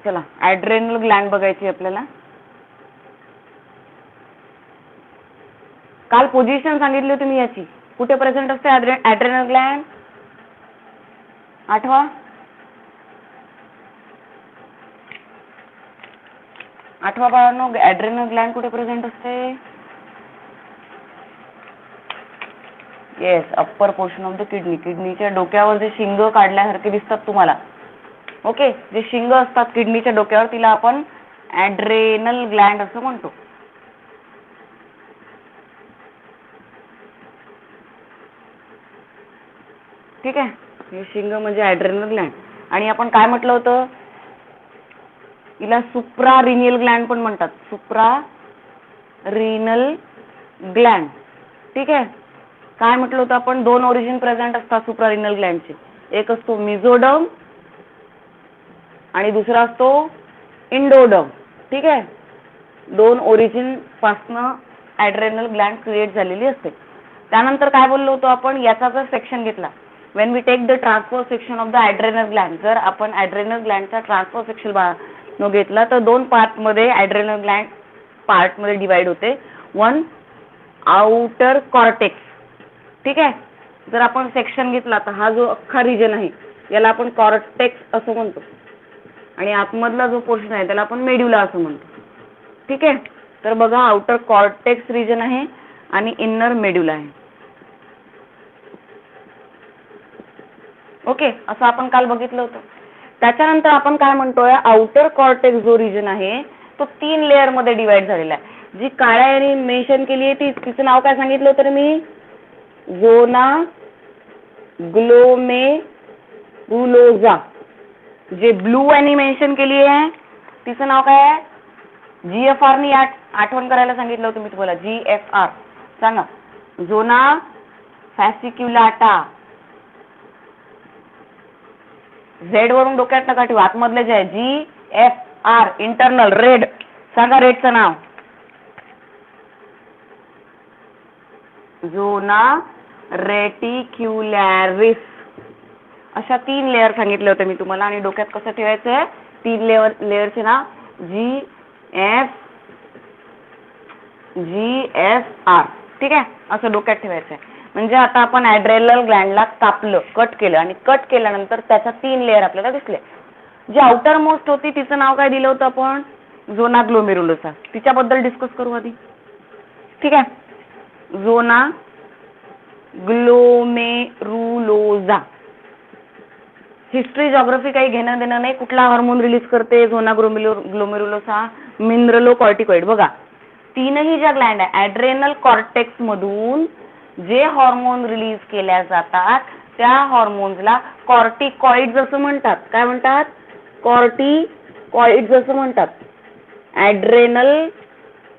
चला adrenal Gland बघायची आपल्याला. काल पोझिशन सांगितली होती मी याची, कुठे प्रेझेंट असते ॲड्रेनल ग्लँड? आठवा बाळांनो, ॲड्रेनल ग्लँड कुठे प्रेझेंट असते? Yes, upper portion of the kidney. किडनीच्या डोक्यावर जे शिंग काढल्यासारखे दिसतात तुम्हाला, ओके, जे शिंग असतात किडनीच्या डोक्यावर, तिला आपण ॲड्रेनल ग्लँड असं म्हणतो. ठीक आहे, हे शिंग म्हणजे ॲड्रेनल ग्लँड. आणि आपण काय म्हटलं होतं, हिला सुप्रारिनियल ग्लँड पण म्हणतात, सुप्रारिनल ग्लँड. ठीक आहे, काय म्हटलं होतं आपण, दोन ओरिजिन प्रेझेंट असतात सुप्रारिनल ग्लँडचे. एक असतो मिझोडर्म आणि दुसरा असतो इंडोडर्म. ठीक आहे, दोन ओरिजिन पासनं ॲड्रेनल ग्लँड क्रिएट झालेली असते. त्यानंतर काय बोललो होतो आपण, याचा जर सेक्शन घेतला, when we take the transverse section of the adrenal gland, जर आपण ॲड्रेनल ग्लँडचा ट्रान्सफर सेक्शन घेतला तर दोन पार्ट मध्ये ॲड्रेनल ग्लँड पार्ट मध्ये डिवाइड होते. One outer cortex. ठीक आहे, जर आपण सेक्शन घेतला तर हा जो अख्खा रिजन आहे याला आपण कॉर्टेक्स असं म्हणतो आणि आतमधला जो पोर्शन आहे त्याला आपण मेड्युला असं म्हणतो. ठीक आहे, तर बघा आउटर कॉर्टेक्स रिजन आहे आणि इन्नर मेड्युला आहे. ओके, असं आपण काल बघितलं होतं. त्याच्यानंतर आपण काय म्हणतोय, आउटर कॉर्टेक्स जो रिजन आहे तो 3 लेअर मध्ये डिवाइड झालेला आहे. जी काळ्या यांनी मेन्शन केली आहे तिचं नाव काय सांगितलं होतं मी, झोना ग्लोमेरुलोसा. जे ब्लू यांनी मेन्शन केली आहे तिचं नाव काय आहे, GFR नी आठवण करायला सांगितलं होतं मी तुम्हाला, GFR सांगा. झोना फॅसिक्युलाटा. झेड वरून डोक्यात नका ठेवू, आतमधले जे आहे GFR इंटरनल रेड. सांगा रेडचं नाव, झोना रेटिक्युलॅरिस. अशा 3 लेअर सांगितले होते मी तुम्हाला आणि डोक्यात कसं ठेवायचं आहे, 3 लेअरचे नाव GFR. ठीक आहे, असं डोक्यात ठेवायचं आहे. म्हणजे आता आपण ॲड्रेनल ग्लँडला कापलं, कट केलं आणि कट केल्यानंतर त्याच्या 3 लेअर आपल्याला दिसले. जी आउटर मोस्ट होती तिचं नाव काय दिलं होतं आपण, झोना ग्लोमेरुलोसा. तिच्याबद्दल डिस्कस करू आधी. ठीक आहे, झोना ग्लोमेरुलोसा. हिस्ट्री जॉग्राफी काही घेणं देणं नाही. कुठला हार्मोन रिलीज करते झोना ग्लोमेरुलोसा, मिनरलोकॉर्टिकॉइड. बघा तीनही ज्या ग्लँड आहे ॲड्रेनल कॉर्टेक्स मधून जे हार्मोन रिलीज केल्या जातात त्या हार्मोन्सला कॉर्टिकॉइड्स असं म्हणतात. काय म्हणतात, कॉर्टिकॉइड्स असं म्हणतात. ॲड्रेनल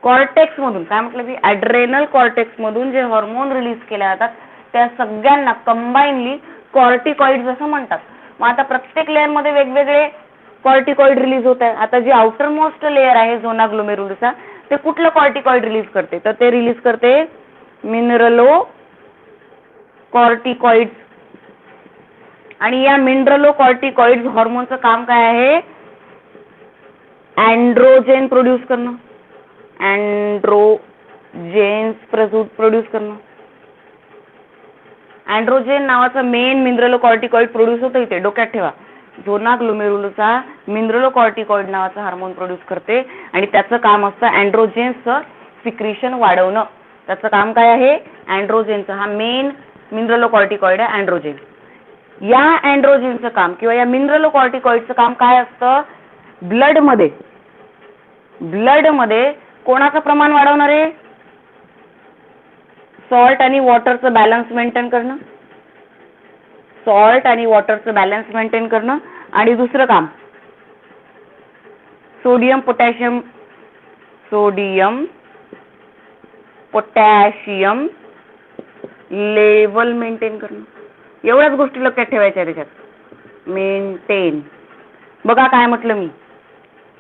कॉर्टेक्स मधून, काय म्हटलं मी, ॲड्रेनल कॉर्टेक्स मधून जे हार्मोन रिलीज केल्या जातात त्या सगळ्यांना कंबाइनली कॉर्टिकॉइड्स असं म्हणतात. मग आता प्रत्येक लेअर मध्ये वेगवेगळे कॉर्टिकॉइड रिलीज होत आहे. आता जी आउटर मोस्ट लेअर आहे झोना ग्लोमेरुलोसा ते कुठलं कॉर्टिकॉइड रिलीज करते, तर ते रिलीज करते मिनरलोकॉर्टिकॉइड्स. आणि या मिनरलोकॉर्टिकॉइड्स हार्मोनचं काम काय आहे, अँड्रोजेन प्रोड्यूस करणं. अँड्रोजेन्स प्रोड्यूस करणं. अँड्रोजेन नावाचा मेन मिनरलोकॉर्टिकॉइड प्रोड्यूस होतं इथे, डोक्यात ठेवा. झोना ग्लोमेरुलोसा मिनरलोकॉर्टिकॉइड नावाचा हार्मोन प्रोड्यूस करते आणि त्याचं काम असतं अँड्रोजेन्सचं सिक्रिशन वाढवणं. त्याचं काम काय आहे, अँड्रोजेनचं. हा मेन मिनरलोकॉर्टिकॉइड आहे अँड्रोजेन. या अँड्रोजेनचं काम किंवा या मिनरलोकॉर्टिकॉइडचं काम काय असतं, ब्लड मध्ये कोणाचं प्रमाण वाढवणार आहे, सॉल्ट आणि वॉटरचं बॅलन्स मेंटेन करणं. सॉल्ट आणि वॉटरचं बॅलन्स मेंटेन करणं. आणि दुसरं काम सोडियम पोटॅशियम लेवल मेंटेन करणं. एवढ्याच गोष्टी लक्षात ठेवायच्या त्याच्यात, मेंटेन. बघा काय म्हटलं मी,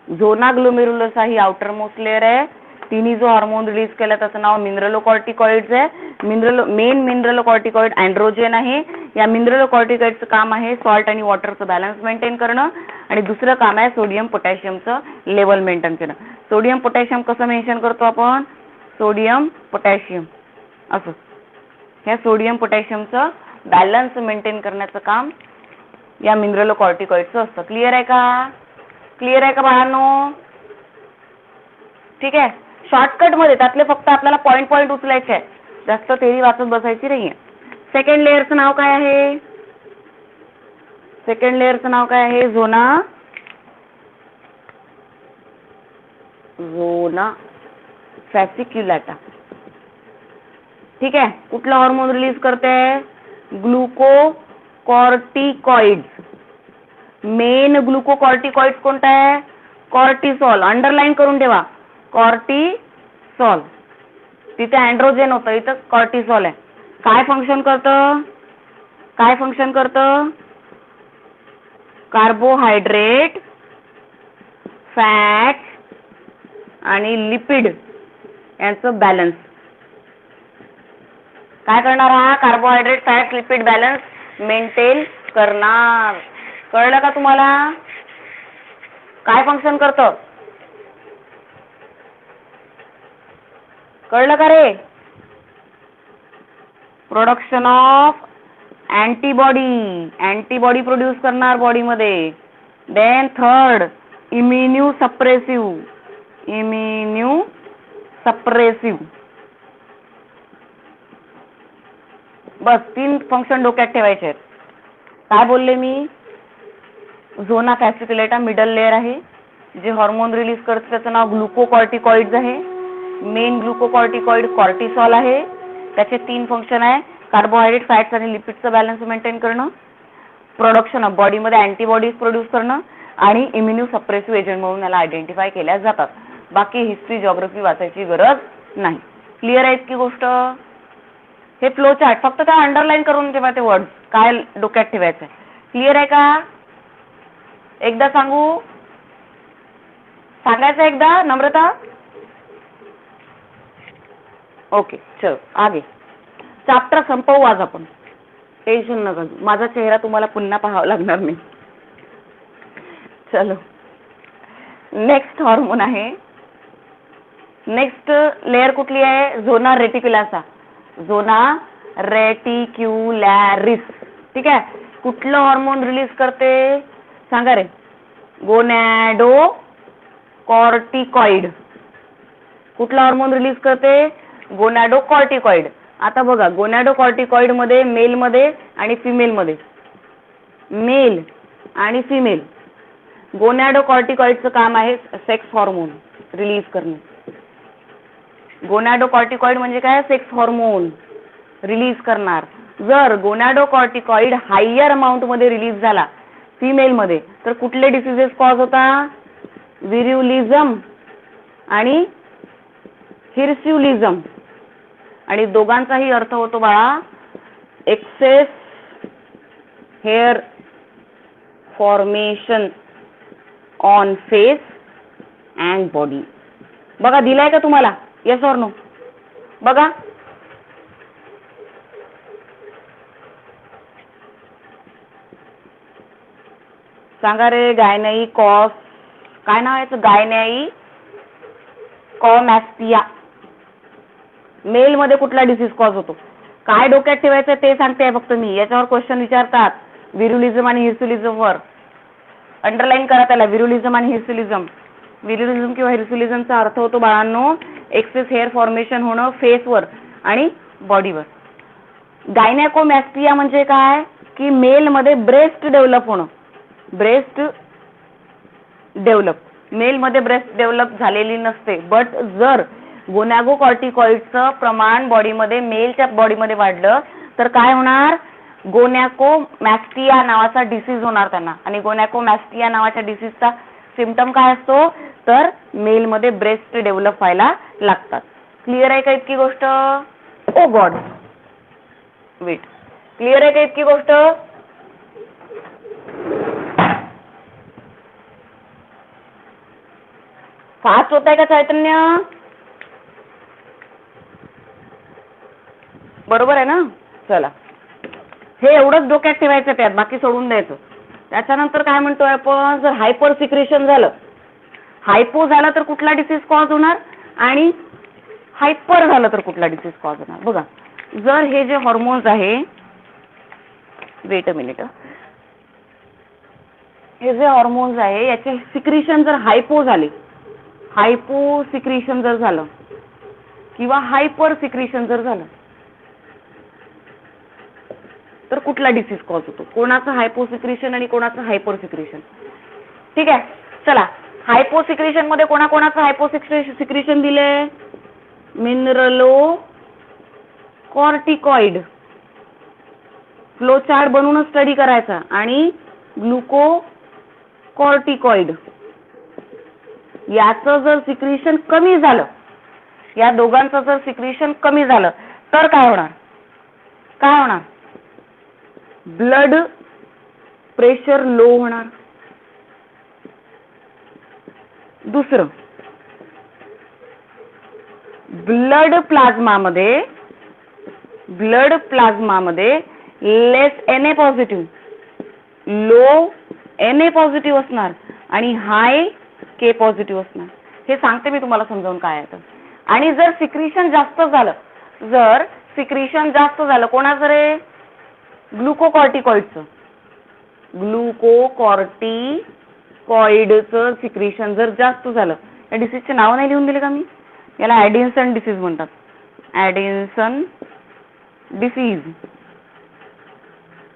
झोना ग्लोमेरुलोसा ही आउटर मोस्ट लेअर आहे. तिने जो हार्मोन रिलीज केला त्याचं नाव मिनरलोकॉर्टिकॉइड्स आहे. मेन मिनरलोकॉर्टिकॉइड अँड्रोजेन आहे. या मिनरल कॉर्टिकॉइडचं काम आहे सॉल्ट आणि वॉटरचं बॅलन्स मेंटेन करणं, आणि दुसरं काम आहे सोडियम पोटॅशियमचं लेवल मेंटेन करणं. सोडियम पोटॅशियम कसं मेन्शन करतो आपण? सोडियम पोटॅशियम असं. ह्या सोडियम पोटॅशियमचं बॅलन्स मेंटेन करण्याचं काम या मिनरल कॉर्टिकॉइडचं असतं. क्लिअर आहे का? क्लिअर आहे का बाळांनो? ठीक आहे. शॉर्टकट मध्ये त्यातले फक्त आपल्याला पॉइंट उचलायचे आहे, जास्त थेरी वाचत बसायची नाहीये. सेकंड लेअरचं नाव काय आहे? सेकंड लेअरचं नाव काय आहे? झोना फॅसिक्युलाटा. ठीक आहे. कुठला हार्मोन रिलीज करते? ग्लुकोकॉर्टिकॉइड्स. मेन ग्लुकोकॉर्टिकॉइड्स कोणता आहे? कॉर्टिसॉल. अंडरलाईन करून ठेवा, कॉर्टिसॉल. तिथे अँड्रोजेन होतं, इथं कॉर्टिसॉल आहे. काय फंक्शन करतं? काय फंक्शन करतं? कार्बोहायड्रेट, फॅट आणि लिपिड यांचं बॅलन्स. काय करणार? हा carbohydrate, fat, lipid balance maintain करणार. कळलं का तुम्हाला? काय फंक्शन करतं? कळलं का रे? Production of antibody. Antibody produce करणार बॉडीमध्ये. Then third immunosuppressive. Immunosuppressive. बस 3 फंक्शन डोक्यात ठेवायचे आहेत. काय बोलले मी? झोना फॅसिक्युलेटा मिडल लेअर आहे, जे हार्मोन रिलीज करते त्याचं नाव ग्लुकोकॉर्टिकॉइड्स आहे. मेन ग्लुकोकॉर्टिकॉइड कॉर्टिसॉल आहे. त्याचे 3 फंक्शन आहे, कार्बोहायड्रेट, फॅट्स आणि लिपिडचं बॅलन्स मेंटेन करणं, प्रोडक्शन ऑफ बॉडीमध्ये अँटीबॉडीज प्रोड्यूस करणं, आणि इम्युन्यू सप्रेसिव्ह एजंट म्हणून याला आयडेंटिफाय केल्या जातात. बाकी हिस्ट्री, जिओग्राफी वाचायची गरज नाही. क्लिअर आहे की गोष्ट? हे फ्लो चार्ट फक्त त्या अंडरलाईन करून ठेवा, ते वर्ड काय डोक्यात ठेवायचं. क्लिअर आहे का? एकदा सांगू? सांगायचं एकदा नम्रता? ओके चलो आगे. चॅप्टर संपवू आज आपण, टेन्शन नका घेऊ. माझा चेहरा तुम्हाला पुन्हा पाहावा लागणार नाही. चलो नेक्स्ट हार्मोन आहे. नेक्स्ट लेअर कुठली आहे? झोना रेटिक्युलासा. झोना रेटिक्युलॅरिस. ठीक आहे. कुठलं हार्मोन रिलीज करते सांगा रे? गोनॅडोकॉर्टिकॉइड. कुठला हार्मोन रिलीज करते? गोनॅडोकॉर्टिकॉइड. आता बघा, गोनॅडोकॉर्टिकॉइड मध्ये मेल मध्ये आणि फिमेल मध्ये, मेल आणि फिमेल, गोनॅडोकॉर्टिकॉइडचं काम आहे सेक्स हार्मोन रिलीज करणे. गोनॅडोकॉर्टिकॉइड म्हणजे काय? सेक्स हार्मोन रिलीज करणार. जर गोनॅडोकॉर्टिकॉइड हायर अमाउंट मध्ये रिलीज झाला फिमेल मध्ये तर कुठले डिसीजेस कॉज होता? विरुलिझम आणि हिरस्युलिझम. आणि दोघांचाही अर्थ होतो बाळा excess hair formation on face and body. बघा दिलाय का तुम्हाला? Yes or no? बघा सांगा रे. गायनाई कॉस, काय नाव आहे? गायनाई कॉमॅस्टिया. मेल मध्ये कुठला डिसीज कॉज होतो? काय डोक्यात ठेवायचं ते सांगते फक्त मी. याच्यावर क्वेश्चन विचारतात विरुलिझम आणि हिरस्युलिझम वर. अंडरलाईन करा त्याला, विरुलिझम आणि हिरस्युलिझम. विरुलिझम किंवा हिरस्युलिझमचा अर्थ होतो बाळांनो एक्सेस हेअर फॉर्मेशन होणं फेसवर आणि बॉडीवर. गायनॅकोमॅस्टिया म्हणजे काय? की मेल मध्ये ब्रेस्ट डेव्हलप होणं. ब्रेस्ट डेव्हलप, मेल मध्ये ब्रेस्ट डेव्हलप झालेली नसते. बट जर गोनॅडोकॉर्टिकॉइडचं प्रमाण बॉडीमध्ये, मेलच्या बॉडीमध्ये वाढलं तर काय होणार? गोनॅकोमॅस्टिया नावाचा डिसीज होणार त्यांना. आणि गोनॅकोमॅस्टिया नावाच्या डिसीजचा सिम्पटम काय असतो? तर मेल मध्ये ब्रेस्ट डेव्हलप व्हायला लागतात. क्लिअर आहे का इतकी गोष्ट? ओ गॉड वेट. क्लिअर आहे का इतकी गोष्ट? फास्ट होत आहे का चैतन्य? बरोबर आहे ना? चला हे एवढंच डोक्यात ठेवायचं त्यात, बाकी सोडून द्यायचं. त्याच्यानंतर काय म्हणतोय आपण, जर हायपर सिक्रेशन झालं, हायपो झालं तर कुठला डिसीज कॉज होणार आणि हायपर झालं तर कुठला डिसीज कॉज होणार. बघा, जर हे जे हॉर्मोन्स आहे, वेट अ मिनिट, हे जे हॉर्मोन्स आहे याचे सिक्रेशन जर हायपो झाले, हायपो सिक्रेशन जर झालं किंवा हायपर सिक्रेशन जर झालं तर कुठला डिसीज कॉज होतो, कोणाचं हायपो सिक्रेशन आणि कोणाचं हायपर सिक्रेशन. ठीक आहे, चला हायपो सिक्रेशन मध्ये कोणाकोणाचं हायपो सिक्रेशन दिले, मिनरलो कॉर्टिकॉइड, फ्लो चार्ट बनवून स्टडी करायचा, आणि ग्लुको कॉर्टिकॉइड याचं जर सिक्रेशन कमी झालं, या दोघांचं जर सिक्रेशन कमी झालं तर काय होणार, काय होणार, ब्लड प्रेशर लो होणार. दुसरं, ब्लड प्लाझ्मामध्ये लेस Na positive, low Na positive असणार आणि हाय K पॉझिटिव्ह असणार. हे सांगते मी तुम्हाला समजावून काय आहे तर. आणि जर सिक्रेशन जास्त झालं, जर सिक्रेशन जास्त झालं कोणाचं रे, ग्लुकोकॉर्टिकॉइडचं, ग्लुकोकॉर्टिकॉइडचं सिक्रेशन जर जास्त झालं, या डिसीजचे नाव नाही लिहून दिले का मी, याला ॲडिन्सन डिसीज म्हणतात, ॲडिन्सन डिसीज.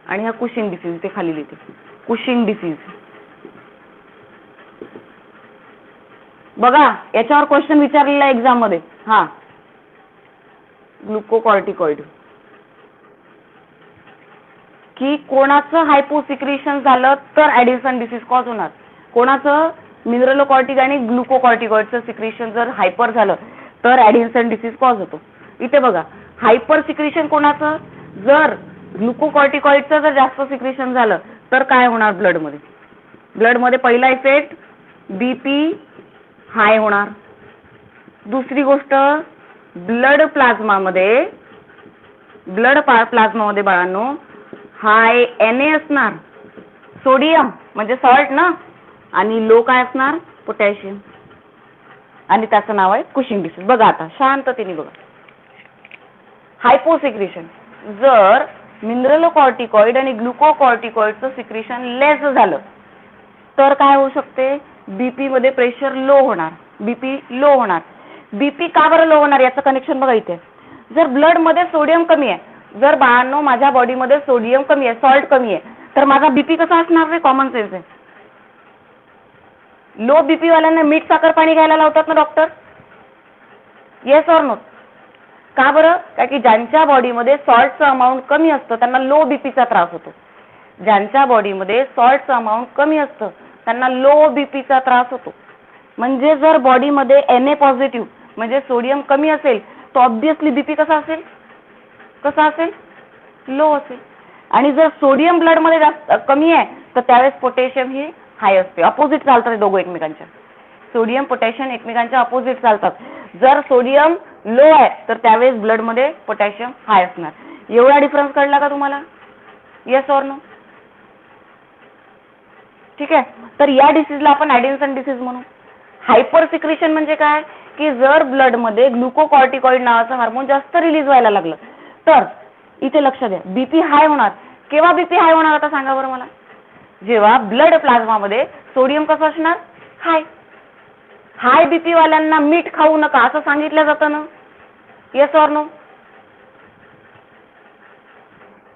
आणि हा कुशिंग डिसीज, ते खाली लिहिते, कुशिंग डिसीज. बघा याच्यावर क्वेश्चन विचारलेला एक्झाम मध्ये. हा, ग्लुकोकॉर्टिकॉइड की कोणाचं हायपोसिक्रेशन झालं तर ॲडिन्सन डिसीज कॉज होणार, कोणाचं मिनरलोकॉर्टिक आणि ग्लुकोकॉर्टिकॉइडचं सिक्रेशन जर हायपर झालं तर ॲडिन्सन डिसीज कॉज होतो. इथे बघा, हायपर सिक्रेशन कोणाचं, जर ग्लुकोकॉर्टिकॉइडचं जर जास्त सिक्रेशन झालं तर काय होणार, ब्लडमध्ये, ब्लडमध्ये पहिला इफेक्ट बीपी हाय होणार. दुसरी गोष्ट, ब्लड प्लाझ्मामध्ये बाळांनो हाय Na असणार, सोडियम म्हणजे सॉल्ट ना, आणि लो काय असणार, पोटॅशियम, आणि त्याचं नाव आहे कुशिंग डिसीज. बघा आता शांततेने बघा, हायपोसिक्रेशन जर मिनरलोकॉर्टिकॉइड आणि ग्लुकोकॉर्टिकॉइडचं सिक्रेशन लेस झालं तर काय होऊ शकते, बीपी मध्ये प्रेशर लो होणार, बीपी लो होणार. बीपी का बरं लो होणार याचं कनेक्शन बघा इथे, जर ब्लड मध्ये सोडियम कमी आहे, जर बाळांनो माझ्या बॉडीमध्ये सोडियम कमी आहे, सॉल्ट कमी आहे, तर माझा बीपी कसा असणार रे, कॉमन सेन्स आहे. लो बीपी वाल्यांना मीठ साखर पाणी घ्यायला लावतात ना डॉक्टर, येस ऑर नो, का बरं, कारण की ज्यांच्या बॉडीमध्ये सॉल्टचं अमाऊंट कमी असतं त्यांना लो बीपीचा त्रास होतो, ज्यांच्या बॉडीमध्ये सॉल्टचं अमाऊंट कमी असतं त्यांना लो बीपीचा त्रास होतो. म्हणजे जर बॉडीमध्ये Na पॉझिटिव्ह म्हणजे सोडियम कमी असेल तर ऑब्विसली बीपी कसा असेल, लो असेल. आणि जर सोडियम ब्लड मध्ये जास्त कमी आहे तर त्यावेळेस पोटॅशियम ही हाय असते, अपोजिट चालतात दोघं एकमेकांच्या, सोडियम पोटॅशियम एकमेकांच्या अपोजिट चालतात. जर सोडियम लो आहे तर त्यावेळेस ब्लड मध्ये पोटॅशियम हाय असणार. एवढा डिफरन्स कळला का तुम्हाला, येस ऑर नो. ठीक आहे, तर या डिसीजला आपण ॲडिन्सन डिसीज म्हणू. हायपर सिक्रेशन म्हणजे काय, की जर ब्लड मध्ये ग्लुकोकॉर्टिकॉइड नावाचं हार्मोन जास्त रिलीज व्हायला लागलं तर इथे लक्ष द्या, बीपी हाय होणार. केव्हा बीपी हाय होणार आता सांगा बरं मला, जेव्हा ब्लड प्लाझ्मामध्ये सोडियम कसं असणार, हाय. हाय बीपी वाल्यांना मीठ खाऊ नका असं सांगितलं जातं ना, येस ऑर नो.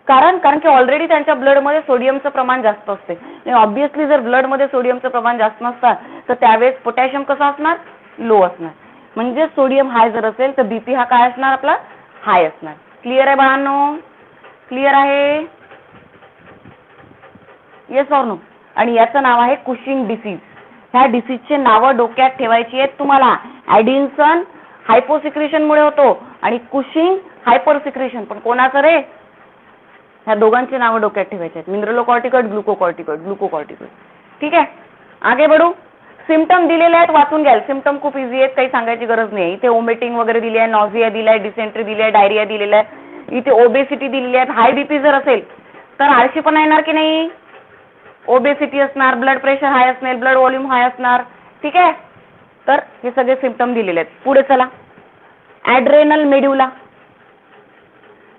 कारण की ऑलरेडी त्यांच्या ब्लडमध्ये सोडियमचं प्रमाण जास्त असते. ऑब्विसली जर ब्लडमध्ये सोडियमचं प्रमाण जास्त नसतं तर त्यावेळेस पोटॅशियम कसं असणार, लो असणार. म्हणजे सोडियम हाय जर असेल तर बीपी हा काय असणार, आपला हाय असणार. क्लिअर आहे बाळांनो, क्लिअर आहे, येस ऑर नो. आणि याचं नाव आहे कुशिंग डिसीज. ह्या डिसीजचे नावं डोक्यात ठेवायची आहेत तुम्हाला. ॲडिन्सन हायपोसिक्रेशन मुळे होतो आणि कुशिंग हायपर सिक्रेशन, पण कोणाचं रे, ह्या दोघांची नावं डोक्यात ठेवायची आहेत, मिनरलोकॉर्टिकॉइड, ग्लुकोकॉर्टिकॉइड. ठीक आहे, आगे बढू. सिम्पटम दिलेले आहेत, वाचून घ्याल. सिम्पटम खूप इझी आहेत, काही सांगायची गरज नाही. इथे ओमेटिंग वगैरे दिली आहे, नॉझिया दिलाय, डिसेंट्री दिली आहे, डायरिया दिलेला आहे, इथे ओबेसिटी दिलेली आहे. हाय बीपी जर असेल तर आळशीपणा येणार की नाही, ओबेसिटी असणार, ब्लड प्रेशर हाय असणार, ब्लड व्हॉल्यूम हाय असणार. ठीक आहे, तर हे सगळे सिम्पटम दिलेले आहेत. पुढे चला, ॲड्रेनल मेड्युला.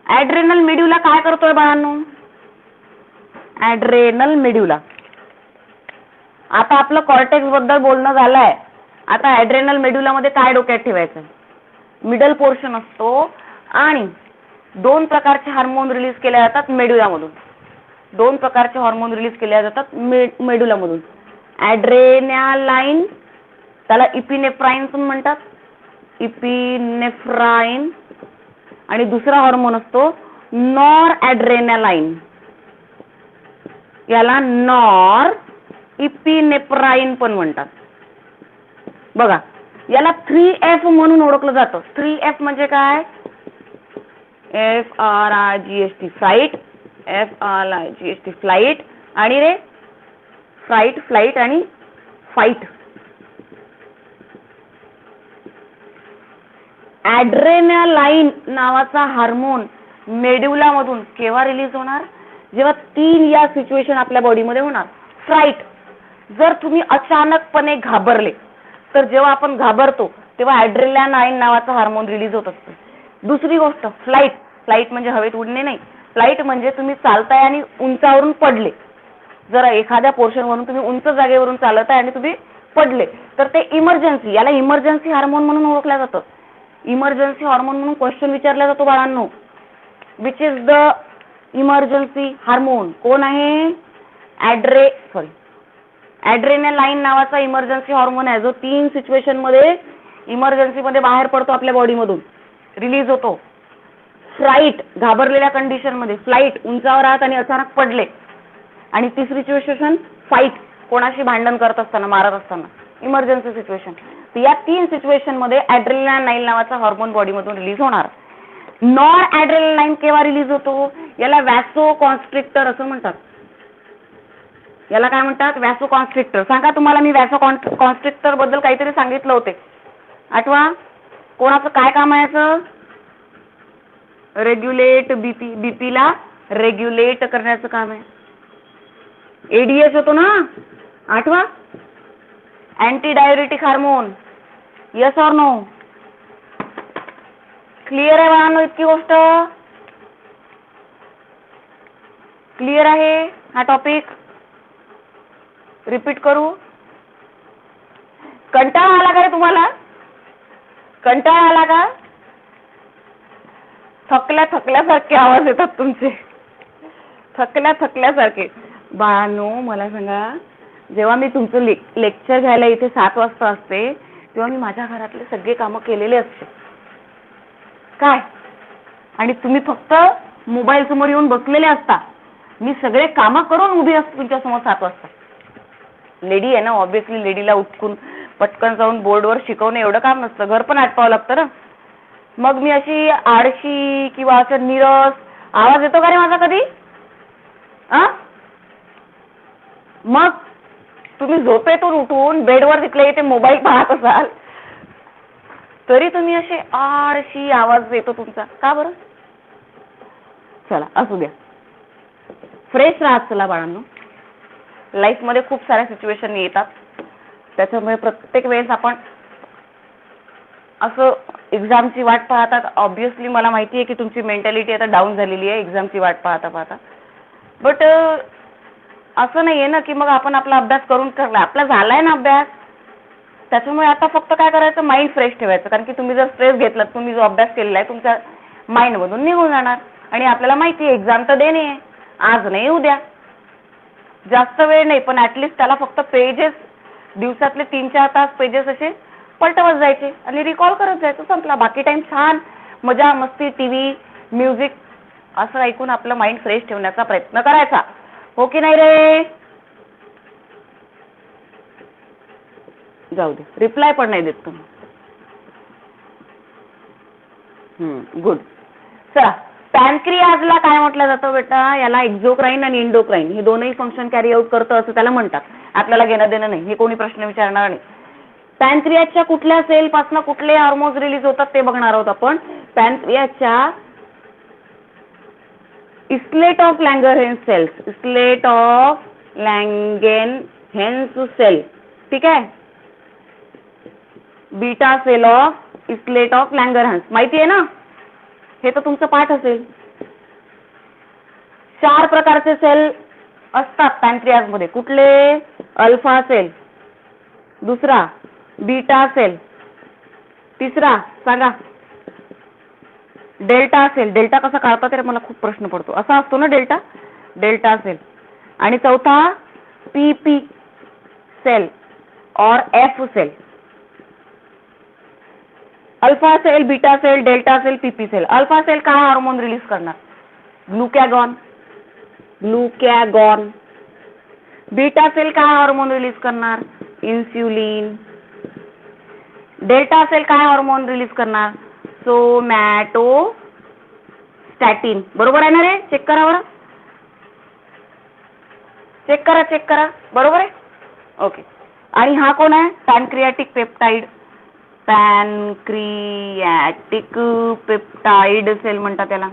ॲड्रेनल मेड्युला काय करतोय बाळांनो, ॲड्रेनल मेड्युला. आता आपलं कॉर्टेक्स बद्दल बोलणं झालंय, आता ॲड्रेनल मेड्युला मध्ये काय डोक्यात ठेवायचं, मिडल पोर्शन असतो आणि दोन प्रकारचे हार्मोन रिलीज केले जातात मेड्युलामधून. दोन प्रकारचे हार्मोन रिलीज केले जातात मेड्युलामधून. ॲड्रेनालाइन, त्याला इपिनेफ्राईन पण म्हणतात, इपिनेफ्राईन. आणि दुसरा हार्मोन असतो नॉर ॲड्रेनालाइन, याला नॉर इपिनेफ्राईन पण म्हणतात. बघा, याला 3F म्हणून ओळखलं जातं. 3F म्हणजे काय, FRIGST फ्लाइट, FRIGST फ्लाइट, आणि रे फ्लाइट, फ्लाइट आणि फाइट. ॲड्रेनालाइन नावाचा हार्मोन मेड्युलामधून केव्हा रिलीज होणार, जेव्हा 3 या सिच्युएशन आपल्या बॉडीमध्ये होणार. फ्लाइट, जर तुम्ही अचानकपणे घाबरले, तर जेव्हा आपण घाबरतो तेव्हा ॲड्रेनालाइन नावाचा हार्मोन रिलीज होत असतो. दुसरी गोष्ट फ्लाइट, फ्लाइट म्हणजे हवेत उडणे नाही, फ्लाइट म्हणजे तुम्ही चालताय आणि उंचावरून पडले. जर एखाद्या पोर्शनवरून तुम्ही उंच जागेवरून चालत आहे आणि तुम्ही पडले, तर ते इमर्जन्सी, याला इमर्जन्सी हार्मोन म्हणून ओळखलं जातं. इमर्जन्सी हार्मोन म्हणून क्वेश्चन विचारला जातो बाळांनो, which is the emergency hormone. कोण आहे, ॲड्रेनालाइन नावाचा इमर्जन्सी हार्मोन आहे, जो 3 सिच्युएशन मध्ये इमर्जन्सी मध्ये बाहेर पडतो, आपल्या बॉडीमधून रिलीज होतो. फ्लाइट, घाबरलेल्या कंडिशन मध्ये, फ्लाइट उंचावर आहात आणि अचानक पडले, आणि तिसरी सिच्युएशन फाइट, कोणाशी भांडण करत असताना, मारत असताना, इमर्जन्सी सिच्युएशन. तर या 3 सिच्युएशन मध्ये ॲड्रेनालाइन नावाचा हार्मोन बॉडीमधून रिलीज होणार. नॉर ॲड्रेनालाइन केव्हा रिलीज होतो, याला वॅसो कॉन्स्ट्रिक्टर असं म्हणतात. याला काय म्हणतात, वॅसो कॉन्स्ट्रिक्टर. सांगा तुम्हाला, मी वॅसो कॉन्स्ट्रिक्टर बद्दल काहीतरी सांगितलं होते, आठवा. कोणाचं काय काम आहे याचं, रेग्युलेट बीपी, बीपीला रेग्युलेट करण्याचं काम आहे. एडीएच होतो ना, आठवा. Anti diuretic hormone, yes or no, clear आहे बाळांनो, इतकी गोष्ट क्लिअर आहे. हा टॉपिक रिपीट करू, कंटाळा आला का रे तुम्हाला, कंटाळा आला का, थकल्यासारखे आवाज येतात तुमचे, थकल्यासारखे. बाळांनो मला सांगा, जेव्हा मी तुमचं लेक्चर घ्यायला इथे 7 वाजता असते, तेव्हा मी माझ्या घरातले सगळे कामं केलेले असते काय, आणि तुम्ही फक्त मोबाईल समोर येऊन बसलेले असता. मी सगळे कामं करून उभी असते तुमच्या समोर 7 वाजता. लेडी आहे ना, ऑब्विसली लेडीला उठकून पटकन जाऊन बोर्डवर शिकवणं एवढं काम नसतं, घर पण आटपावं लागतं ना. मग मी अशी आळशी किंवा असं निरस आवाज येतो का रे माझा कधी, मग तुम्ही झोपेतून उठून बेडवर तिथले इथे मोबाईल पाहत असाल तरी तुम्ही असे आळशी आवाज येतो तुमचा, का बरं. चला असू द्या, फ्रेश राहत चला बाळांनो. लाईफ मध्ये खूप साऱ्या सिच्युएशन येतात, त्याच्यामुळे प्रत्येक वेळेस आपण असं एक्झामची वाट पाहतात. ऑब्विसली मला माहिती आहे की तुमची मेंटॅलिटी आता डाऊन झालेली आहे एक्झामची वाट पाहता पाहता, बट असं नाहीये ना की मग आपण आपला अभ्यास करून ठरला, आपला झालाय ना अभ्यास, त्याच्यामुळे आता फक्त काय करायचं, माइंड फ्रेश ठेवायचं. कारण की तुम्ही जर स्ट्रेस घेतलात, तुम्ही जो अभ्यास केलेला आहे तुमच्या माइंड मधून निघून जाणार. आणि आपल्याला माहिती आहे एक्झाम तर देणे आहे, आज नाही उद्या, जास्त वेळ नाही, पण ऍटलिस्ट त्याला फक्त पेजेस, दिवसातले 3-4 तास पेजेस असे पलटवत जायचे आणि रिकॉल करत जायचं, संपला. बाकी टाइम छान मजा मस्ती, टीव्ही, म्युझिक असं ऐकून आपलं माइंड फ्रेश ठेवण्याचा प्रयत्न करायचा, हो की नाही रे. जाऊ दे, रिप्लाय पण नाही देत तुम्ही. गुड. चला, पॅनक्रियाजला काय म्हटलं जातं बेटा, याला एक्झोक्राईन आणि इंडोक्राईन हे दोनही फंक्शन कॅरी आउट करतं असं त्याला म्हणतात. आपल्याला घेणं देणं नाही, हे कोणी प्रश्न विचारणार नाही. पॅनक्रियाच्या कुठल्या सेल पासून कुठले हार्मोन्स रिलीज होतात ते बघणार आहोत आपण. पॅनक्रियाच्या islet of Langerhans cells, islet of Langerhans cell, ठीक आहे. Beta cell of islet of Langerhans माहिती आहे ना, हे तर तुमचं पाठ असेल. 4 प्रकारचे सेल असतात पॅनक्रियाज मध्ये. कुठले? अल्फा सेल, दुसरा बीटा सेल, तिसरा सांगा डेल्टा सेल. डेल्टा कसा काढता ते मला खूप प्रश्न पडतो. असा असतो ना डेल्टा, डेल्टा सेल. आणि चौथा पीपी सेल और F cell. Alpha cell, beta cell, delta cell, PP cell. Alpha cell काय हार्मोन रिलीज करणार? Glucagon, glucagon. बीटा सेल काय हार्मोन रिलीज करणार? इन्सुलिन. डेल्टा सेल काय हार्मोन रिलीज करणार? सोमॅटोस्टॅटिन. बरोबर आहे ना रे? चेक करा बरं, चेक करा, चेक करा. बरोबर आहे. ओके. आणि हा कोण आहे? Pancreatic peptide. Pancreatic peptide cell म्हणतात त्याला.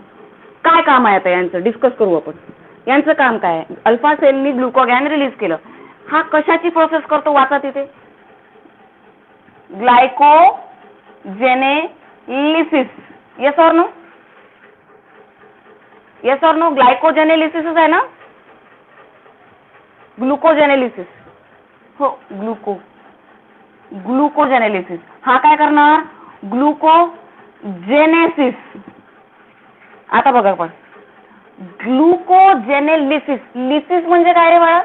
काय काम आहे आता यांचं? डिस्कस करू आपण. यांचं काम काय आहे? अल्फा सेलनी ग्लुकोगॅन रिलीज केलं. हा कशाची प्रोसेस करतो? वाचा तिथे. Glycogenolysis. Yes or no? Yes or no? Glycogenolysis आहे ना? ग्लुकोजेनेलिसिस. हो, ग्लुकोजेनेलिसिस. हा काय करणार? ग्लुकोजेनेसिस. आता बघा पण, ग्लुकोजेनेलिसिस. लिसिस म्हणजे काय रे बाळा?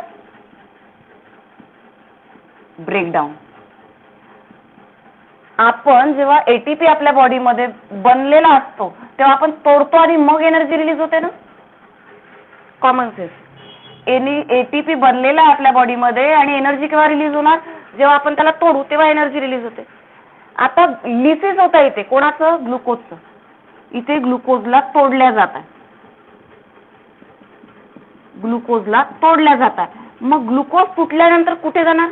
ब्रेकडाऊन. आपण जेव्हा एटीपी आपल्या बॉडीमध्ये बनलेला असतो तेव्हा आपण तोडतो आणि मग एनर्जी रिलीज होते ना. Common sense. एटीपी बनलेला आपल्या बॉडीमध्ये आणि एनर्जी केव्हा रिलीज होणार? जेव्हा आपण त्याला तोडू तेव्हा एनर्जी रिलीज होते. आता लिसिस होता इथे कोणाचं? ग्लुकोजचं. इथे ग्लुकोजला तोडल्या जात आहे, ग्लुकोजला तोडल्या जात आहे. मग ग्लुकोज तुटल्यानंतर कुठे जाणार?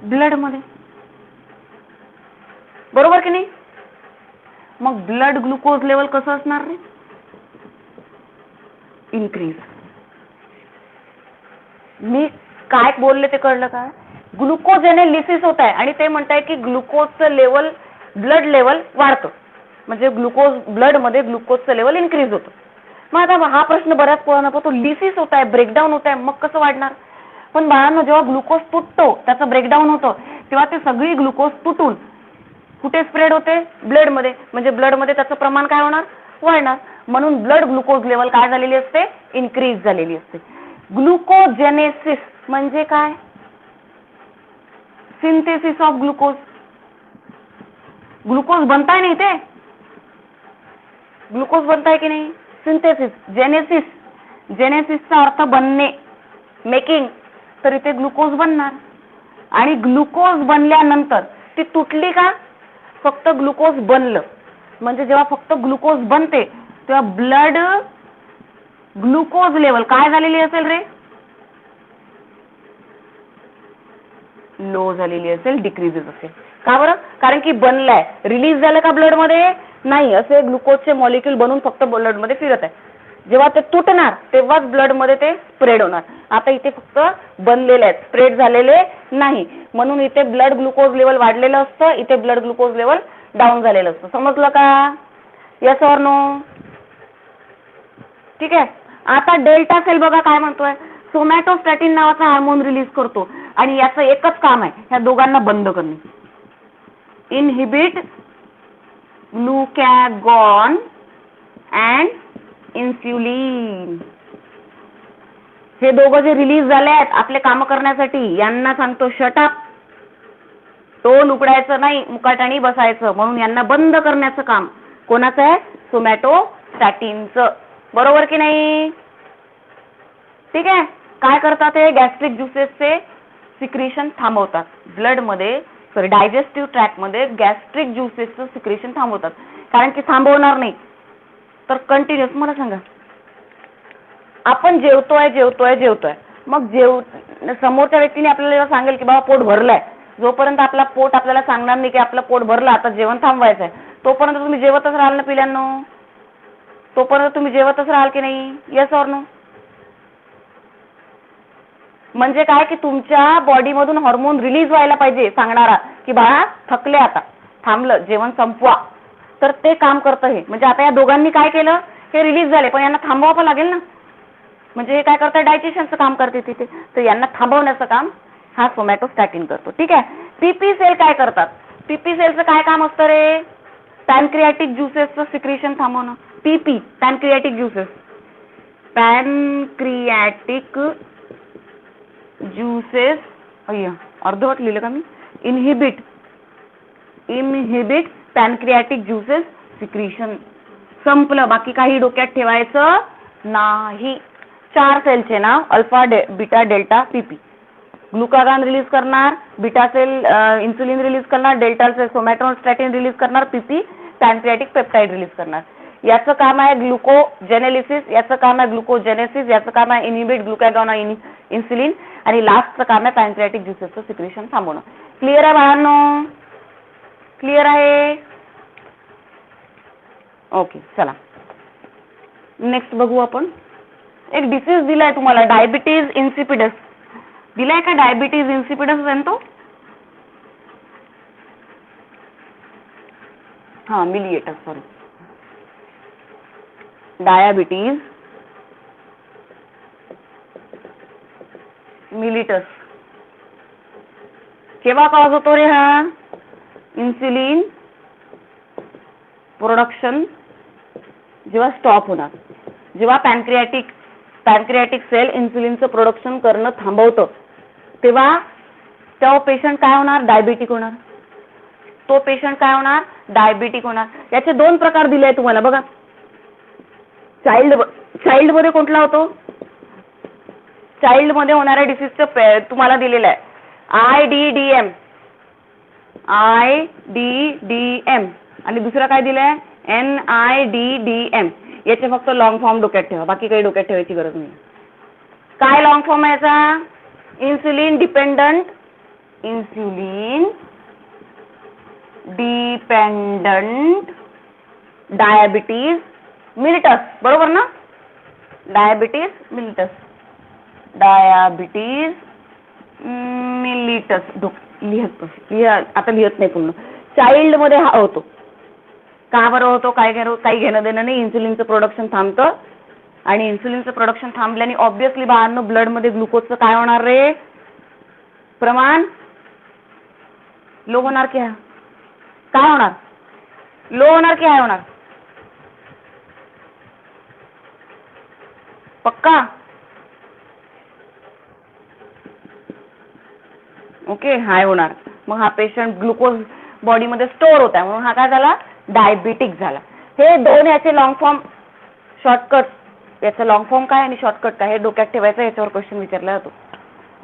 ब्लड मध्ये. बरोबर की नाही? मग ब्लड ग्लुकोज लेवल कसं असणार रे? इन्क्रीज. मी काय बोलले ते कळलं का? ग्लुकोजेनेलिसिस होत आहे आणि ते म्हणताय की ग्लुकोजचं लेवल, ब्लड लेवल वाढतं, म्हणजे ग्लुकोज ब्लड मध्ये ग्लुकोजचं लेवल इन्क्रीज होतं. मग आता हा प्रश्न बऱ्याच पोरांना पडतो, लिसिस होत आहे, ब्रेकडाऊन होत आहे, मग कसं वाढणार? पण बाळांनो, जेव्हा ग्लुकोज तुटतो, त्याचं ब्रेकडाऊन होतं, तेव्हा ते सगळी ग्लुकोज तुटून कुठे स्प्रेड होते? ब्लड मध्ये. म्हणजे ब्लड मध्ये त्याचं प्रमाण काय होणार? वाढणार. म्हणून ब्लड ग्लुकोज लेवल काय झालेली असते? इन्क्रीज झालेली असते. ग्लुकोजेनेसिस म्हणजे काय? Synthesis of glucose. ग्लुकोज बनताय नाही ते, ग्लुकोज बनताय की नाही? सिंथेसिस. जेनेसिस, जेनेसिसचा अर्थ बनणे, मेकिंग. तर इथे ग्लुकोज बनणार. आणि ग्लुकोज बनल्यानंतर ती तुटली का? फक्त ग्लुकोज बनलं. म्हणजे जेव्हा फक्त ग्लुकोज बनते तेव्हा ब्लड ग्लुकोज लेवल काय झालेली असेल रे? लो झालेली असेल, डिक्रीजेस असेल. का बरं? कारण की बनलाय. रिलीज झालं का ब्लड मध्ये? नाही. असे ग्लुकोजचे मॉलिक्यूल बनून फक्त ब्लड मध्ये फिरत आहे. जेव्हा ते तुटणार तेव्हाच ब्लड मध्ये ते स्प्रेड होणार. आता इथे फक्त बनलेले आहेत, स्प्रेड झालेले नाही. म्हणून इथे ब्लड ग्लुकोज लेवल वाढलेलं असतं, इथे ब्लड ग्लुकोज लेवल डाऊन झालेलं असतं. समजलं का? Yes or no? ठीक आहे. आता डेल्टा सेल बघा काय म्हणतोय? सोमॅटोस्टॅटिन नावाचा हार्मोन रिलीज करतो आणि याचं एकच काम आहे, ह्या दोघांना बंद करणे. Inhibit glucagon and insulin. हे दोघं जे रिलीज झाले आहेत आपले काम करण्यासाठी, यांना सांगतो शट अप. तोंड उघडायचं नाही, मुकाट्याने बसायचं. म्हणून यांना बंद करण्याचं काम कोणाचं आहे? सोमॅटोस्टॅटिनचं. बरोबर की नाही? ठीक आहे. काय करतात ते? गॅस्ट्रिक ज्युसेसचे सिक्रेशन थांबवतात ब्लड मध्ये, सॉरी डायजेस्टिव्ह ट्रॅक्ट मध्ये गॅस्ट्रिक ज्युसेसचं सिक्रेशन थांबवतात. कारण की थांबवणार नाही तर कंटिन्युअस. मला सांगा, आपण जेवतोय जेवतोय जेवतोय, मग समोरच्या व्यक्तीने आपल्याला सांगेल की बाबा पोट भरलंय. जोपर्यंत आपला पोट आपल्याला सांगणार नाही की आपलं पोट भरलं, आता जेवण थांबवायचं आहे, तोपर्यंत तुम्ही जेवतच राहाल ना पिल्यांनो. तोपर्यंत तुम्ही जेवतच राहाल की नाही? Yes or no? म्हणजे काय की तुमच्या बॉडीमधून हार्मोन रिलीज व्हायला पाहिजे सांगणारा की बाळा थकले आता, थांबलं, जेवण संपवा. तर ते काम करतं हे. म्हणजे आता या दोघांनी काय केलं, हे रिलीज झाले पण यांना थांबवावं पण लागेल ना. म्हणजे हे काय करतात, डायजेशनचं काम करते तिथे. तर यांना थांबवण्याचं काम हा सोमॅटोस्टॅटिन करतो. ठीक आहे. पीपी सेल काय करतात? पीपी सेलचं काय काम असतं रे? पॅनक्रियाटिक ज्युसेसचं सिक्रेशन थांबवणं. पीपी पॅनक्रियाटिक ज्युसेस, पॅनक्रियाटिक ज्युसेस, अय्या अर्धवट लिहिलं का मी? Inhibit pancreatic juices secretion. संपलं, बाकी काही डोक्यात ठेवायचं नाही. 4 सेलचे नाव alpha, beta, delta, PP. Glucagon release करणार, बीटा सेल इन्सुलिन रिलीज करणार, डेल्टा सेल सोमॅटोस्टॅटिन रिलीज करणार, पीपी पॅनक्रियाटिक पेप्टाइड रिलीज करणार. याचं काम आहे ग्लुकोजेनेलिसिस, याचं काम आहे ग्लुकोजेनेसिस, याचं काम आहे इनहिबिट ग्लुकागॉन इन्सुलिन, आणि लास्टचं काम आहे पॅनक्रियाटिक ज्युसेसचं सिक्रेशन थांबवणं. क्लिअर आहे बाळांनो? क्लिअर आहे? ओके, चला नेक्स्ट बघू आपण. एक डिसीज दिलाय तुम्हाला, डायबिटीज इन्सिपिडस दिलाय का? डायबिटीज इन्सिपिडस आहे तो. हा मिलिएटस, सॉरी, डायबिटीज मिलिटस. केव्हा कॉज होतो रे हा? इन्सुलिन प्रोडक्शन जेव्हा स्टॉप होणार, जेव्हा पॅनक्रियाटिक सेल इन्सुलिनचं प्रोडक्शन करणं थांबवतं, तेव्हा तो पेशंट काय होणार? डायबिटिक होणार. तो पेशंट काय होणार? डायबिटिक होणार. याचे 2 प्रकार दिले आहे तुम्हाला बघा. चाइल्ड मध्ये कुठला होतो? चाइल्ड मध्ये होणाऱ्या डिसीजचं तुम्हाला दिलेलं आहे IDDM, आणि दुसरा काय दिलंय? NIDDM. याचे फक्त लॉंग फॉर्म डोक्यात ठेवा, बाकी काही डोक्यात ठेवायची गरज नाही. काय लॉंग फॉर्म आहे याचा? Insulin dependent diabetes मिलिटस. बरोबर ना? डायबिटीज मिलिटस, आता लिहत नाही पूर्ण. चाइल्ड मध्ये हा होतो. का बरं होतो? काही घेणं देणं नाही. इन्सुलिनचं प्रोडक्शन थांबतं, आणि इन्सुलिनचं प्रोडक्शन थांबल्याने ऑब्विसली बाळांनो ब्लड मध्ये ग्लुकोजचं काय होणार रे? प्रमाण लो होणार की काय होणार? लो होणार की हाय होणार? पक्का? ओके, हाय होणार. मग हा पेशंट ग्लुकोज बॉडीमध्ये स्टोअर होता, म्हणून हा काय झाला? डायबिटिक झाला. हे 2 याचे लॉंग फॉर्म, शॉर्टकट. याचा लॉंग फॉर्म काय आणि शॉर्टकट काय हे डोक्यात ठेवायचं. याच्यावर क्वेश्चन विचारला जातो.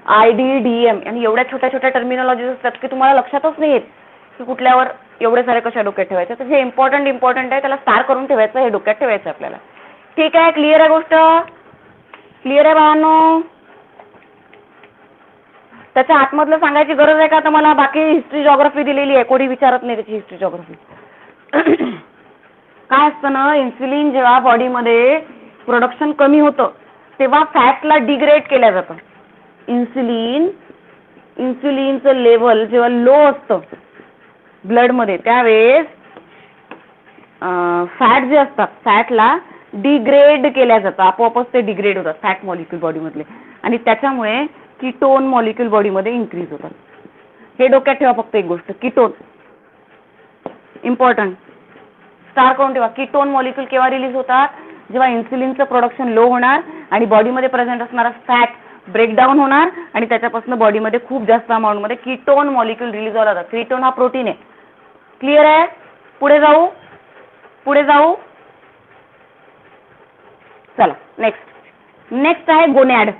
IDDM, आणि एवढ्या छोट्या छोट्या टर्मिनॉलॉजीज असतात की तुम्हाला लक्षातच नाही येत की कुठल्यावर एवढे सारे कशा डोक्यात ठेवायचे. तर हे इम्पॉर्टंट आहे, त्याला स्टार करून ठेवायचं, हे डोक्यात ठेवायचं आपल्याला. ठीक आहे? क्लिअर आहे गोष्ट? क्लिअर आहे बाळांनो? त्याच्या आतमधलं सांगायची गरज आहे का तुम्हाला? बाकी हिस्ट्री जॉग्राफी दिलेली आहे, कोणी विचारत नाही त्याची हिस्ट्री जॉग्राफी. काय असतं ना, इन्सुलिन जेव्हा बॉडीमध्ये प्रोडक्शन कमी होतं तेव्हा फॅटला डिग्रेड केलं जातं. इन्सुलिनचं लेवल जेव्हा लो असतं ब्लडमध्ये, त्यावेळेस फॅट जे असतात, फॅटला डिग्रेड केल्या जातं. आपोआपच ते डिग्रेड होतात फॅट मॉलिक्यूल बॉडीमधले, आणि त्याच्यामुळे कीटोन मॉलिक्यूल बॉडीमध्ये इन्क्रीज होतात. हे डोक्यात ठेवा फक्त एक गोष्ट, कीटोन इम्पॉर्टंट, स्टार करून ठेवा. कीटोन मॉलिक्यूल केव्हा रिलीज होतात? जेव्हा इन्सुलिनचं प्रोडक्शन लो होणार आणि बॉडीमध्ये प्रेझेंट असणारा फॅट ब्रेकडाऊन होणार, आणि त्याच्यापासून बॉडीमध्ये खूप जास्त अमाऊंटमध्ये कीटोन मॉलिक्यूल रिलीज व्हायला लागतात. कीटोन हा प्रोटीन आहे. क्लिअर आहे? पुढे जाऊ. चला नेक्स्ट आहे गोनॅड.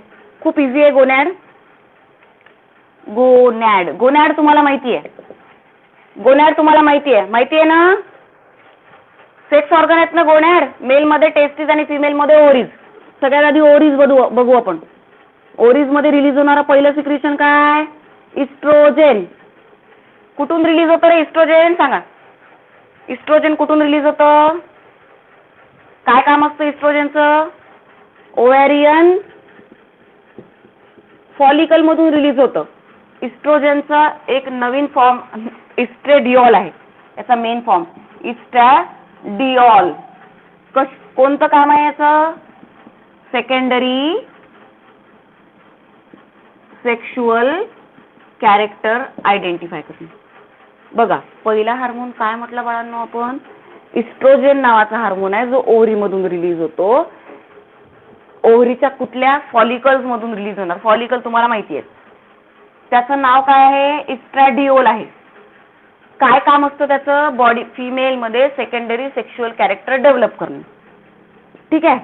खूप इझी आहे गोनॅड. गोनॅड तुम्हाला माहिती आहे? माहिती आहे ना? सेक्स ऑर्गन आहेत ना गोनॅड. मेल मध्ये टेस्टिस आणि फिमेल मध्ये ओव्हरीज. सगळ्यात आधी ओव्हरीज बघू आपण. ओव्हरीज मध्ये रिलीज होणारं पहिलं सिक्रेशन काय? इस्ट्रोजेन. कुठून रिलीज होतं रे इस्ट्रोजेन? सांगा. इस्ट्रोजेन कुठून रिलीज होतं? काय काम असतं इस्ट्रोजनचं? ओव्हॅरियन फॉलिकल मधून रिलीज होतं. इस्ट्रोजनचा एक नवीन फॉर्म इस्ट्रेडिओल आहे. याचा मेन फॉर्म इस्ट्रॅडिओल. कोणतं काम आहे याचं? सेकंडरी सेक्शुअल कॅरेक्टर आयडेंटिफाय करणे. बघा पहिला हार्मोन काय म्हटलं बाळांनो आपण? इस्ट्रोजन नावाचा हार्मोन आहे जो ओव्हरी मधून रिलीज होतो. ओव्हरीच्या कुठल्या? फॉलिकल्स मधून रिलीज होणार. फॉलिकल तुम्हाला माहिती आहे. त्याचं नाव काय आहे? इस्ट्रॅडिओल आहे. काय काम असतं त्याचं? बॉडी फिमेल मध्ये सेकंडरी सेक्शुअल कॅरेक्टर डेव्हलप करणे. ठीक आहे.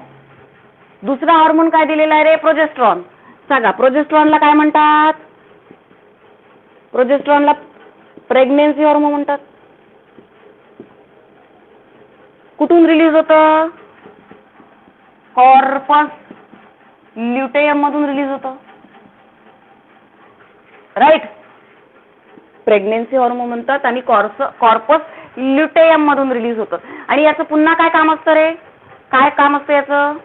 दुसरा हार्मोन काय दिलेला आहे रे? प्रोजेस्टेरॉन. सांगा प्रोजेस्टेरॉनला काय म्हणतात? प्रोजेस्टेरॉनला प्रेग्नेन्सी हार्मोन म्हणतात. कुठून रिलीज होतं? कॉर्पस ल्युटेयम मधून रिलीज होतं. राईट. प्रेग्नेन्सी हार्मोन म्हणतात आणि कॉर्पस ल्युटेयम मधून रिलीज होतं. आणि याचं पुन्हा काय काम असतं रे? काय काम असतं याचं?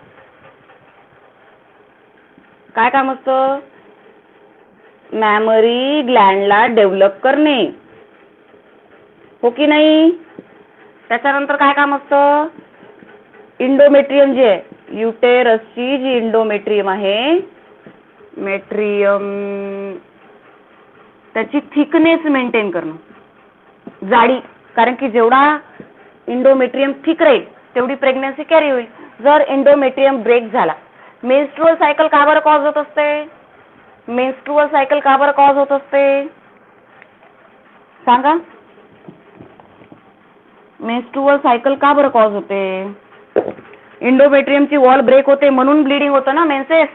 काय काम असतं? मॅमरी ग्लॅंडला डेव्हलप करणे. हो की नाही? त्याच्यानंतर काय काम असतं? इंडोमेट्रियम जे आहे युटेरसची जी इंडोमेट्रियम आहे मेट्रियम त्याची थिकनेस मेंटेन करणं, जाडी. कारण की जेवढा इंडोमेट्रियम थिक राहील तेवढी प्रेग्नन्सी कॅरी होईल. जर इंडोमेट्रियम ब्रेक झाला, मेन्स्ट्रुअल सायकल का बरं कॉज होत असते? मेन्स्ट्रुअल सायकल का बरं कॉज होत असते सांगा? मेन्स्ट्रुअल सायकल का बरं कॉज होते? इंडोमेट्रियमची वॉल ब्रेक होते म्हणून ब्लिडिंग होतं ना मेन्सेस.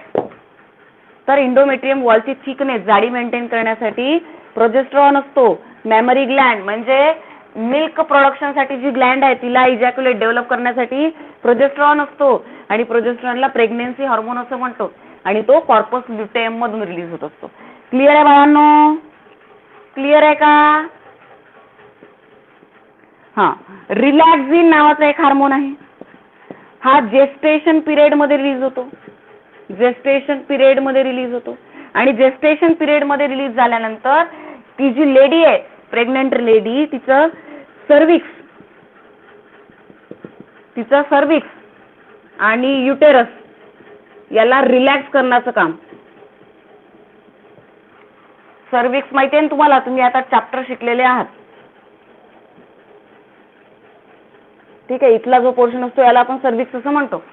तर इंडोमेट्रियम वॉलची थिकनेस जाडी मेंटेन करण्यासाठी प्रोजेस्टेरॉन असतो. मॅमरी ग्लँड म्हणजे मिल्क प्रोडक्शन साठी जी ग्लँड आहे तिला इजॅक्युलेट डेव्हलप करण्यासाठी प्रोजेस्टेरॉन असतो. आणि प्रोजेस्टेरॉनला प्रेग्नेन्सी हार्मोन असं म्हणतो. आणि तो कॉर्पस ल्युटेयम मधून रिलीज होत असतो. क्लिअर आहे बाळांनो? क्लिअर आहे का? हा. रिलॅक्झिन नावाचा एक हार्मोन आहे. हा जेस्टेशन पिरियड मध्ये रिलीज होतो. जेस्टेशन पिरियड मध्ये रिलीज होतो. आणि जेस्टेशन पिरियड मध्ये रिलीज झाल्यानंतर ती जी लेडी आहे प्रेग्नंट लेडी तिचं सर्विक्स आणि युटेरस याला रिलॅक्स करण्याचं काम. सर्विक्स माहिती आहे ना तुम्हाला? तुम्ही आता चॅप्टर शिकलेले आहात. ठीक आहे. इथला जो पोर्शन असतो याला आपण सर्विक्स असं म्हणतो.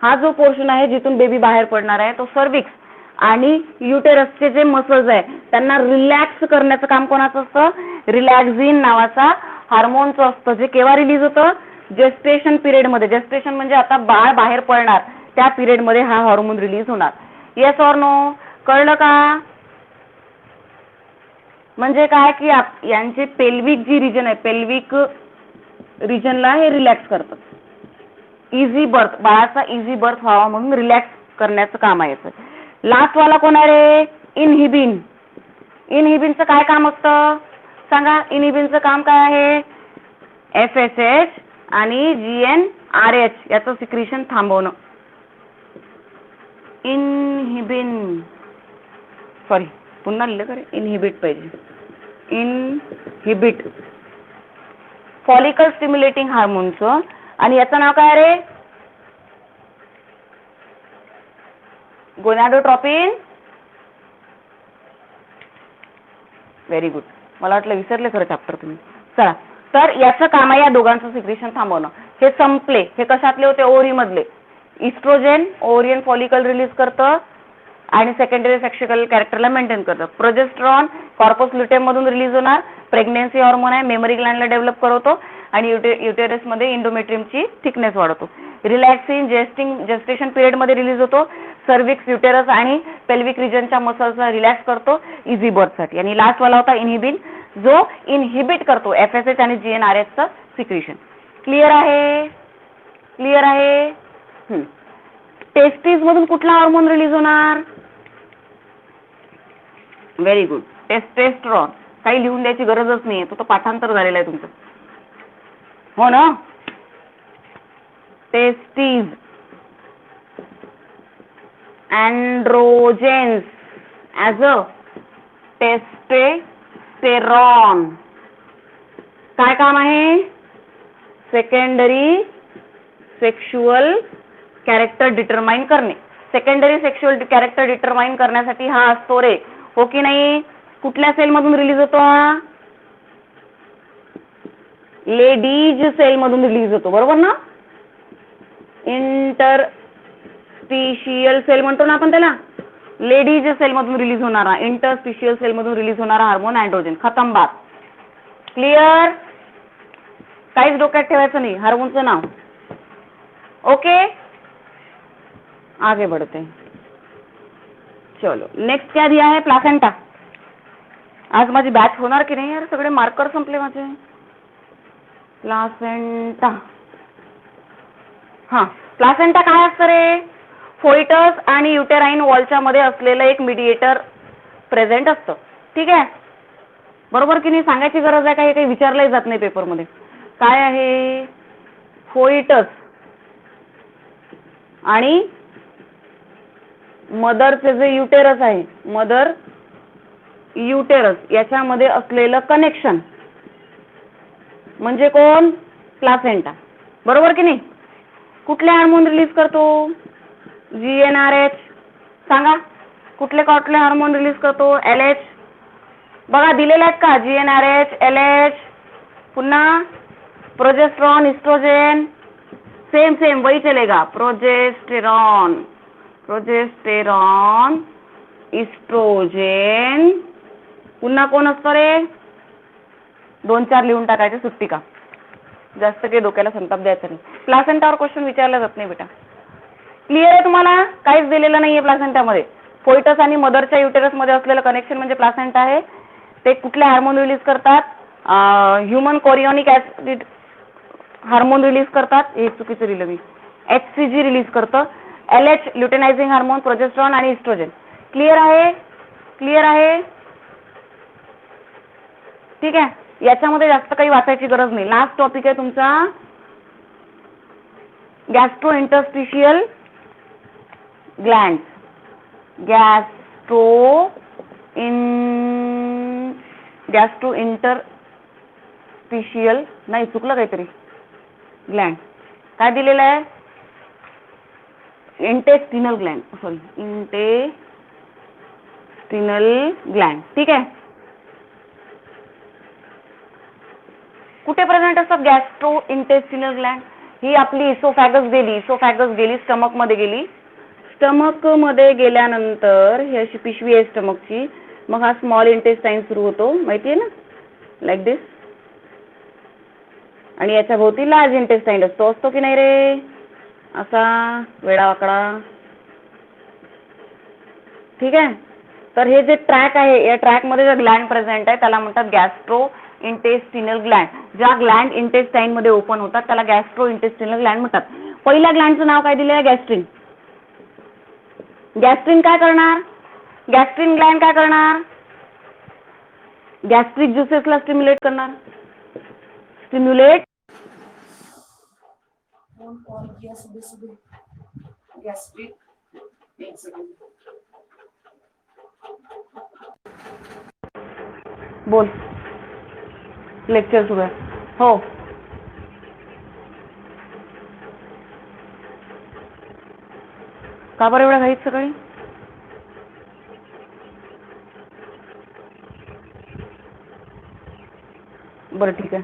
हा जो पोर्शन आहे जिथून बेबी बाहेर पडणार आहे तो सर्विक्स. आणि युटेरसचे जे मसल्स आहे त्यांना रिलॅक्स करण्याचं काम कोणाचं असतं? रिलॅक्झिन नावाचा हार्मोनचं असतं. जे केव्हा रिलीज होतं? जेस्टेशन पिरियड मध्ये. जेस्टेशन म्हणजे आता बाळ बाहेर पडणार त्या पिरियड मध्ये हा हार्मोन रिलीज होणार. Yes or no? कळलं का? म्हणजे काय की यांचे पेल्विक जी रिजन आहे पेल्विक रिजनला हे रिलॅक्स करतात. इझी बर्थ, बाळाचा इझी बर्थ व्हावा म्हणून रिलॅक्स करण्याचं काम आहे याचं. लास्ट वाला कोण आहे रे? इनहिबिन. इनहिबिनचं काय काम असतं सांगा? इनहिबिनचं काम काय आहे? FSH आणि GnRH याचं सिक्रिशन थांबवणं. इनहिबिन सॉरी पुन्हा लिहिलं का रे? इनहिबिट पाहिजे. इनहिबिट फॉलिकल स्टिम्युलेटिंग हार्मोनचं. आणि याचं नाव काय रे? गोनॅडोट्रॉपिन. Very good. मला वाटलं विसरले खरं चॅप्टर तुम्ही. चला. तर याचं काम आहे या दोघांचं सिक्रेशन थांबवणं. हे संपले. हे कशातले होते? ओव्हरी मधले. इस्ट्रोजन ओव्हरियन फॉलिकल रिलीज करतं आणि सेकंडरी सेक्शुअल कॅरेक्टरला मेंटेन करतं. प्रोजेस्टेरॉन कॉर्पस ल्युटेयम मधून रिलीज होणार. प्रेग्नेन्सी हार्मोन आहे. मेमरी ग्लँडला डेव्हलप करवतो आणि युटेरस मध्ये इंडोमेट्रियमची थिकनेस वाढवतो. रिलॅक्सिन जेस्टेशन पिरियड मध्ये रिलीज होतो. सर्विक्स युटेरस आणि पेल्विक रिजनच्या मसल्सला रिलॅक्स करतो इझी बर्थ साठी. आणि लास्ट वाला होता इनहिबिन जो इनहिबिट करतो FSH आणि GnRH चं सिक्रेशन. क्लिअर आहे? क्लिअर आहे? टेस्टिस मधून कुठला हार्मोन रिलीज होणार? Very good. टेस्टेस्ट्रॉन. काही लिहून द्यायची गरजच नाहीये. तो पाठांतर झालेला आहे तुमचं. हो ना? testes, androgens as a testosterone. काय काम आहे? सेकंडरी सेक्शुअल कॅरेक्टर डिटरमाइन करणे. सेकंडरी सेक्शुअल कॅरेक्टर डिटरमाइन करण्यासाठी हा असतो रे, हो की नाही? कुठल्या सेल मधून रिलीज होतो हा? लेडीज सेल मधून रिलीज होतो, बरोबर ना? इंटरस्टिशियल सेल म्हणतो ना आपण त्याला. लेडीज सेल मधून रिलीज होणारा, इंटरस्टिशियल सेल मधून रिलीज होणारा हार्मोन अँड्रोजन. खतम बात. क्लिअर? काहीच डोक्यात ठेवायचं नाही हार्मोनचं नाव. ओके, आगे बढ़ते हैं. चलो नेक्स्ट क्या दिया है? प्लासेंटा. आज माझी बॅच होणार की नाही यार? सगळे मार्कर संपले माझे. प्लासेंटा. हा, प्लासेंटा काय असतं रे? फोइटस आणि युटेराइन वॉलच्या मध्ये असलेलं एक मीडिएटर प्रेझेंट असतं. ठीक आहे, बरोबर की नाही? सांगायची गरज आहे का? हे काही विचारलंही जात नाही पेपरमध्ये. काय आहे? फोइटस आणि मदरचे जे युटेरस आहे, मदर युटेरस, याच्यामध्ये असलेलं कनेक्शन म्हणजे कोण? प्लासेंटा. बरोबर की नाही? कुठले हार्मोन रिलीज करतो? GnRH. सांगा कुठले कुठले हार्मोन रिलीज करतो? LH. बघा दिलेले आहेत का? GnRH, LH, पुन्हा प्रोजेस्टेरॉन, इस्ट्रोजेन. सेम सेम वही चलेगा. Progesterone, progesterone, oestrogen. पुन्हा कोण असतं रे? 2-4 लिहून टाकायचे, सुट्टी का. जास्त काही डोक्याला संताप द्यायचा नाही. प्लासेंटावर क्वेश्चन विचारला जात नाही बेटा. क्लिअर आहे तुम्हाला? काहीच दिलेलं नाहीये प्लासेंटामध्ये. फोइटस आणि मदरच्या युटेरस मध्ये असलेलं कनेक्शन म्हणजे प्लासेंटा आहे. ते कुठले हार्मोन रिलीज करतात? Human chorionic acid hormone release करतात. हे चुकीचं लिहिलं मी. HCG रिलीज करतं. LH ल्युटेनायझिंग हार्मोन, प्रोजेस्टेरॉन आणि इस्ट्रोजन. क्लिअर आहे? क्लिअर आहे? ठीक आहे, याच्यामध्ये जास्त काही वाचायची गरज नाही. लास्ट टॉपिक आहे तुमचा gastro interstitial Gland. Gastro interstitial नाही, चुकलं काहीतरी. ग्लँड काय दिलेलं आहे? Intestinal Gland, sorry, intestinal Gland. ठीक आहे, कुठे प्रेझेंट असतात गॅस्ट्रो इंटेस्टिनल ग्लँड? ही आपली इसोफॅगस गेली, स्टमक मध्ये गेली. स्टमक मध्ये गेल्यानंतर ही अशी पिशवी आहे स्टमकची. मग हा स्मॉल इंटेस्टाईन सुरू होतो, माहिती आहे ना, लाईक दिस. आणि याच्या भोवती लार्ज इंटेस्टाईन असतो की नाही रे? असा वेडावाकडा. ठीक आहे, तर हे जे ट्रॅक आहे, या ट्रॅक मध्ये जो ग्लँड प्रेझेंट आहे त्याला म्हणतात गॅस्ट्रो इंटेस्टिनल ग्लँड. ज्या ग्लँड इंटेस्टाईन मध्ये ओपन होतात त्याला गॅस्ट्रो इंटेस्टिनल ग्लँड म्हणतात. पहिल्या ग्लँडचं नाव काय दिलं आहे? गॅस्ट्रिन. गॅस्ट्रिन काय करणार? गॅस्ट्रिन ग्लँड काय करणार? गॅस्ट्रिक ज्युसेसला स्टिम्युलेट करणार. Stimulate gastric. बोल, लेक्चर सुरू आहे. हो, का बरं एवढ्या घाईत सकाळी? बरं ठीक आहे,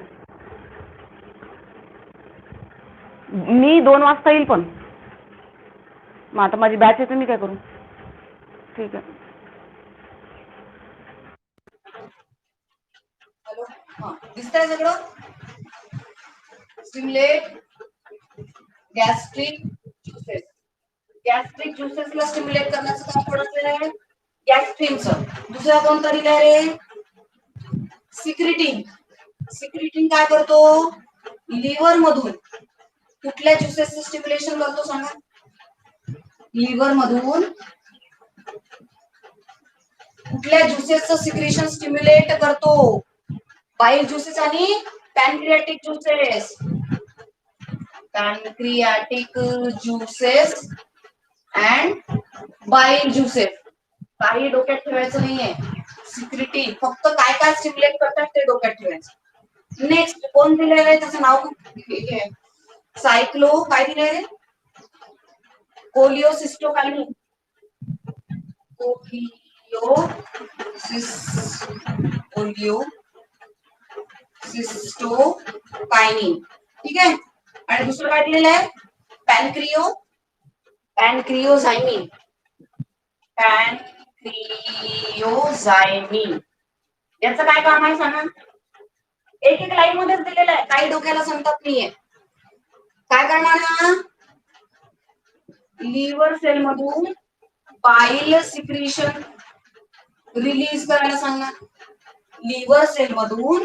मी 2 वाजता येईल. पण मग आता माझी बॅच येते, मी काय करू? ठीक आहे. हॅलो, हां दिसतंय सगळं? Stimulate gastric juices. गॅस्ट्रिक ज्युसेसला स्टिम्युलेट करण्याचं काम पडत आहे गॅस्ट्रिनचं. दुसरा कोणता दिला रे? सिक्रिटिन. सिक्रिटिन काय करतो? लिव्हर मधून कुठल्या ज्युसेसचं स्टिम्युलेशन करतो सांगा? लिव्हर मधून कुठल्या ज्युसेसचं सिक्रेशन स्टिम्युलेट करतो? बाईल ज्युसेस आणि pancreatic juices. Pancreatic juices and बाईल ज्युसेस. काही डोक्यात ठेवायचं नाहीये. सिक्रिटी फक्त काय काय स्टिम्युलेट करतात ते डोक्यात ठेवायचं. नेक्स्ट कोण दिलेलं आहे त्याचं नाव सायक्लो काय दिलंय कोलिओसिस्टोकायनिन. कोलिओसिस्टोकायनिन ठीक आहे. आणि दुसरं काय दिलेलं आहे पॅनक्रिओझायमिन. पॅनक्रिओझायमिन याचं काय काम आहे सांगा. एक एक लाईन मध्येच दिलेलं आहे. काही डोक्याला समजत नाहीये. काय करणार हा लिव्हर सेल मधून बाईल सिक्रिशन रिलीज करायला सांगणार. लिव्हर सेल मधून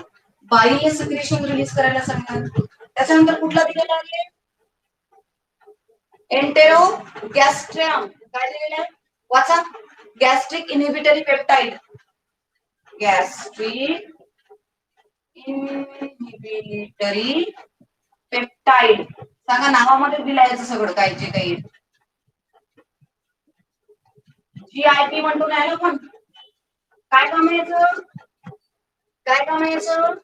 बाईल सिक्रिशन रिलीज करायला सांगणार. त्याच्यानंतर कुठला दिलेला आहे एंटेरोगॅस्ट्रियम. काय दिलेलं आहे वाचा. Gastric inhibitory peptide. Gastric inhibitory peptide सांगा. नावामध्ये दिलाय सगळं काय जे काही. GIP म्हणतो नाही पण काय काम आहे याचं. काय काम आहे याचं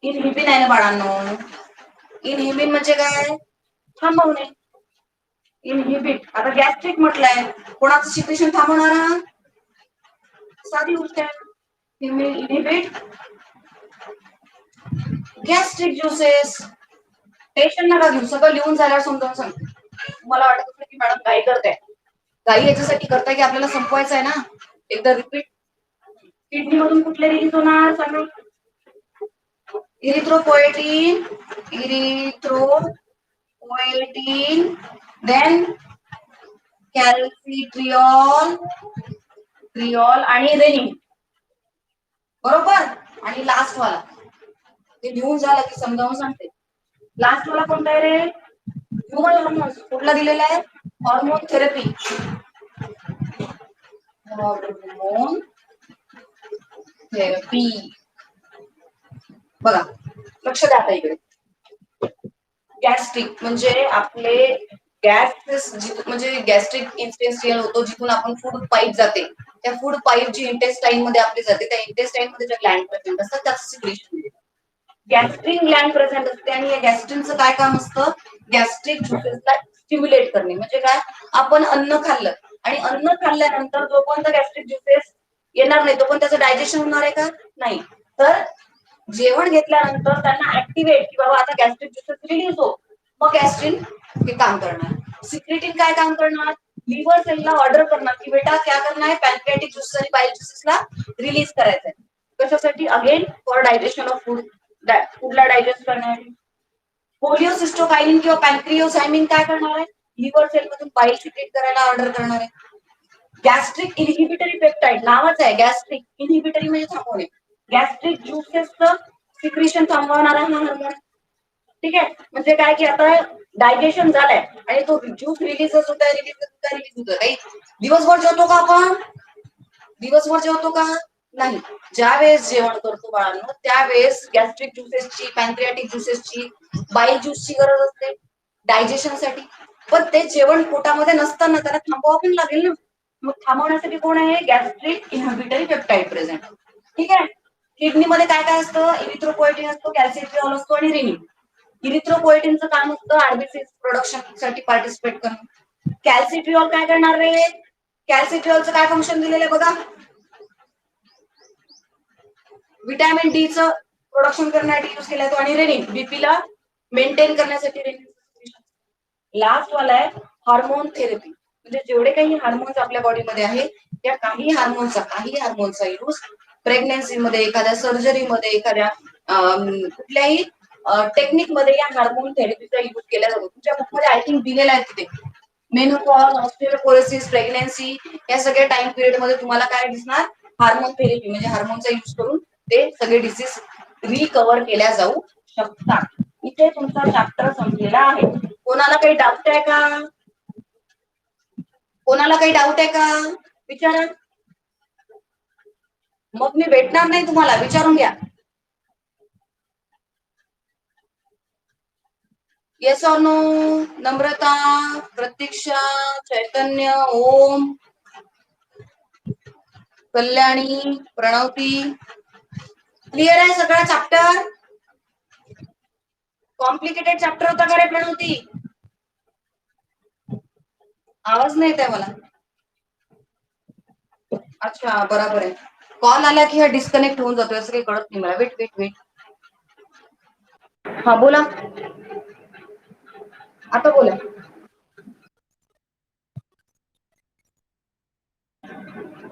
इनहिबिन आहे ना बाळांनो. इनहिबिन म्हणजे काय थांबवणे. इनहिबिट आता गॅस्ट्रिक म्हटलंय कोणाचं सिक्रेशन थांबवणार. साधी गोष्ट आहे. Inhibit gastric juices. टेन्शन नका घेऊ. सगळं लिहून झाल्यावर समजावून सांगते. मला वाटत होतं की मॅडम काय करताय. काही याच्यासाठी करताय की आपल्याला संपवायचं आहे ना. एकदा रिपीट. किडनी मधून कुठले रिलीज होणार सांगा. इरिथ्रोपोएटिन देन कॅल्सिट्रिऑल ट्रिऑल आणि रेनिन बरोबर. आणि लास्ट वाला ते लिहून झालं की समजावून सांगते. लास्ट वाला कोणता आहे रे ह्युमन हॉर्मोन्स. कुठला दिलेला आहे हॉर्मोन थेरपी. हॉर्मोन थेरपी बघा लक्ष द्या आता इकडे. गॅस्ट्रिक म्हणजे आपले गॅस म्हणजे गॅस्ट्रिक इंटेस्टाईन होतो जिथून आपण फूड पाईप जाते. त्या फूड पाईप जी इंटेस्टाईन मध्ये आपली जाते त्या इंटेस्टाईन मध्ये ज्या ग्लँड प्रेझेंट असतात त्याचं सिक्रेशन गॅस्ट्रिन ग्लँड प्रेझेंट असते. आणि या गॅस्ट्रिनचं काय काम असतं गॅस्ट्रिक ज्युसेसला स्टिम्युलेट करणे. म्हणजे काय आपण अन्न खाल्लं आणि अन्न खाल्ल्यानंतर जोपर्यंत गॅस्ट्रिक ज्युसेस येणार नाही तोपर्यंत त्याचं डायजेशन होणार आहे का नाही. तर जेवण घेतल्यानंतर त्यांना ऍक्टिव्हेट की बाबा आता गॅस्ट्रिक ज्युसेस रिलीज हो. मग गॅस्ट्रिन हे काम करणार. सिक्रेटिन काय काम करणार लिव्हर सेलला ऑर्डर करणार की बेटा क्या करना है पॅनक्रियाटिक ज्यूसेस आणि बाईल ज्युसेसला रिलीज करायचंय. कशासाठी again for digestion of food. फूडला डायजेस्ट करण्यासाठी. कोलिओसिस्टोकायनिन किंवा पॅनक्रिओझायमिन काय करणार आहे लिव्हर सेल मधून बाईल सिक्रेट करायला ऑर्डर करणार आहे. गॅस्ट्रिक इनहिबिटरी पेप्टाइड नावाच आहे. गॅस्ट्रिक इनहिबिटरी म्हणजे थांबवणे. गॅस्ट्रिक ज्युसेसचं सिक्रेशन थांबवणारा हा हार्मोन. ठीक आहे. म्हणजे काय की आता डायजेशन झालंय आणि तो ज्यूस रिलीजच होत आहे. रिलीज होत काही दिवसभर जेवतो का आपण. दिवसभर जेवतो का नाही. ज्या वेळेस जेवण करतो बाळांनो त्यावेळेस गॅस्ट्रिक ज्युसेसची पॅनक्रियाटिक ज्युसेसची बाईल ज्यूसची गरज असते डायजेशनसाठी. पण ते जेवण पोटामध्ये नसताना त्याला थांबवावं पण लागेल ना. मग थांबवण्यासाठी कोण आहे गॅस्ट्रिक इनहिबिटरी पेप्टाइड प्रेझेंट. ठीक आहे. किडनीमध्ये काय काय असतं इरिथ्रोपोएटिन असतो कॅल्सिट्रिऑल असतो आणि रेनिन. इरिथ्रोपोएटिनचं काम असतं आरबीसी प्रोडक्शन साठी पार्टिसिपेट करणं. कॅल्सिट्रिऑल काय करणार रे कॅल्सिट्रिऑलचं काय फंक्शन दिलेलं आहे बघा. विटॅमिन डी चं प्रोडक्शन करण्यासाठी युज केला जातो. आणि रेनिन बीपीला मेंटेन करण्यासाठी रेनिन. लास्ट वाला आहे हार्मोन थेरपी. म्हणजे जेवढे काही हार्मोन्स आपल्या बॉडीमध्ये आहेत त्या काही हार्मोनचा यूज प्रेग्नन्सीमध्ये एखाद्या सर्जरीमध्ये एखाद्या कुठल्याही टेक्निक मध्ये या हार्मोन थेरपीचा यूज केला जातो. तुमच्या बुकमध्ये आय थिंक दिलेला आहे तिथे मेनोपॉज ऑस्टिओपोरोसिस प्रेग्नन्सी या सगळ्या टाइम पिरियड मध्ये तुम्हाला काय दिसणार हार्मोन थेरपी म्हणजे हार्मोनचा यूज करून ते सगळे डिसीज रिकव्हर केल्या जाऊ शकतात. इथे तुमचा चॅप्टर संपलेला आहे. कोणाला काही डाऊट आहे का. कोणाला काही डाऊट आहे का विचारा. मग मी भेटणार नाही तुम्हाला विचारून घ्या. येस और नो? नम्रता, प्रतीक्षा, चैतन्य, ओम, कल्याणी, प्रणवती, क्लिअर आहे सगळा चॅप्टर? कॉम्प्लिकेटेड चॅप्टर होता का रे प्रणवती? आवाज नाही येत आहे मला. अच्छा, बरोबर आहे. कॉल आला की हा डिस्कनेक्ट होऊन जातोय, असं काही कळत नाही मला. Wait wait wait. हा बोला, आता बोला.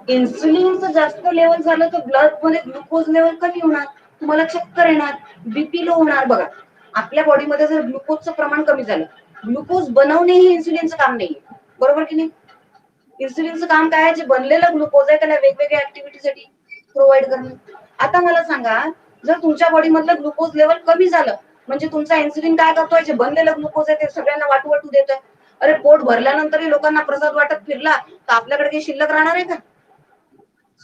इन्सुलिनचं जास्त लेवल झालं तर ब्लड मध्ये ग्लुकोज लेवल कमी होणार, तुम्हाला चक्कर येणार, बीपी लो होणार. बघा, आपल्या बॉडीमध्ये जर ग्लुकोजचं प्रमाण कमी झालं, ग्लुकोज बनवणे हे इन्सुलिनचं काम नाही, बरोबर की नाही? इन्सुलिनचं काम काय आहे? जे बनलेलं ग्लुकोज आहे त्याला वेगवेगळ्या ऍक्टिव्हिटीसाठी प्रोव्हाइड करणं. आता मला सांगा, जर तुमच्या बॉडीमधलं ग्लुकोज लेवल कमी झालं, म्हणजे तुमचा इन्सुलिन काय करतोय? जे बनलेलं ग्लुकोज आहे ते सगळ्यांना वाटू वाटू देतोय. अरे, पोट भरल्यानंतरही लोकांना प्रसाद वाटत फिरला तर आपल्याकडे काही शिल्लक राहणार आहे का?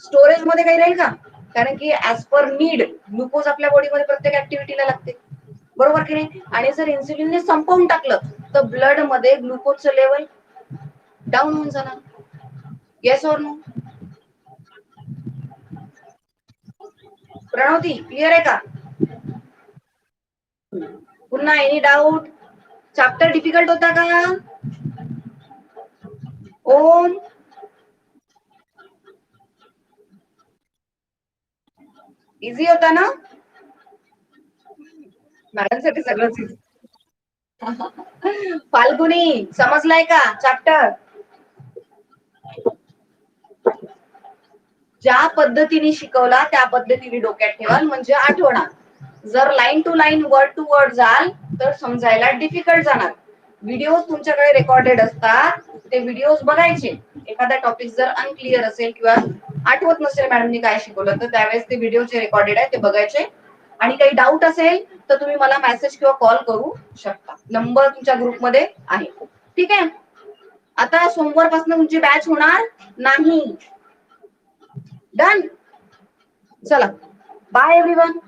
स्टोरेज मध्ये काही राहील का? कारण की ऍज पर नीड ग्लुकोज आपल्या बॉडीमध्ये प्रत्येक ऍक्टिव्हिटीला लागते, बरोबर की नाही? आणि जर इन्सुलिनने संपवून टाकलं तर ब्लड मध्ये ग्लुकोजचं लेवल डाऊन होऊन जाणार. येस और नो? प्रणवती, क्लिअर आहे का? पुन्हा एनी डाऊट? चॅप्टर डिफिकल्ट होता का? ओम, इझी होता ना? मॅडमसाठी सगळंच easy. फाल्गुनी, समजलाय का चॅप्टर? ज्या पद्धतीने शिकवला त्या पद्धतीने डोक्यात ठेवाल म्हणजे आठवणार. जर line to line, word to word जाल तर समजायला डिफिकल्ट जाणार. व्हिडिओ तुमच्याकडे रेकॉर्डेड असतात, ते व्हिडिओ बघायचे. एखादा टॉपिक जर अनक्लिअर असेल किंवा आठवत नसेल मॅडमनी काय शिकवलं तर त्यावेळेस ते व्हिडिओ जे रेकॉर्डेड आहे ते बघायचे. आणि काही डाऊट असेल तर तुम्ही मला मेसेज किंवा कॉल करू शकता. नंबर तुमच्या ग्रुपमध्ये आहे, ठीक आहे? आता सोमवारपासून तुमची बॅच होणार नाही. डन. चला, बाय एव्हरीवन.